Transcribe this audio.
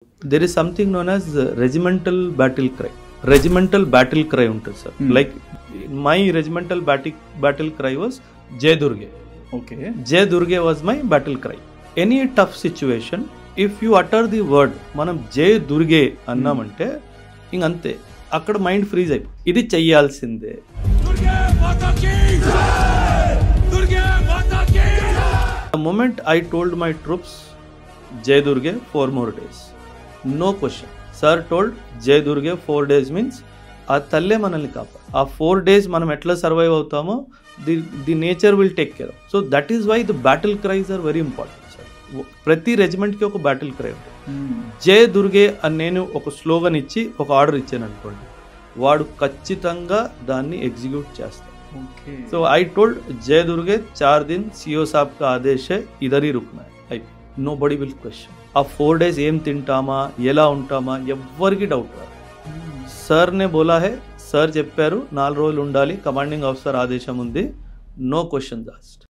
There is something known as regimental battle cry. Regimental battle cry ఉంటుంది sir. Like my regimental battle cry was Jai Durge. Okay. Jai Durge was my battle cry. Any tough situation, if you utter the word మనం జై దుర్గే అన్నామంటే ఇంక అంతే, అక్కడ mind freeze అయిపో, ఇది చెయ్యాల్సిందే. The moment I told my troops Jai Durge 4 more days, no question. Sir told Jai Durge 4 days means ఆ తల్లే మనల్ని కాపాడు. ఆ 4 days మనం ఎట్లా సర్వైవ్ అవుతామో the nature will take care. So that is why the battle cries are very important sir. ప్రతి రెజిమెంట్కి ఒక బ్యాటిల్ క్రై ఉంటుంది. జై దుర్గే అని నేను ఒక స్లోగన్ ఇచ్చి ఒక ఆర్డర్ ఇచ్చాను అనుకోండి, వాడు ఖచ్చితంగా దాన్ని ఎగ్జిక్యూట్ చేస్తాడు. సో ఐ టోల్డ్ జై దుర్గే 4 दिन सीओ साहब का आदेश है, इधर ही रुकना है. అయిపోయి నో బడీ విల్ క్వశ్చన్. ఆ 4 days ఏం తింటామా ఎలా ఉంటామా ఎవ్వరికి డౌట్ రాదు. సార్ నే బోలా హే, సార్ చెప్పారు 4 రోజులు ఉండాలి, కమాండింగ్ ఆఫీసర్ ఆదేశం ఉంది, నో క్వశ్చన్స్ ఆస్క్డ్.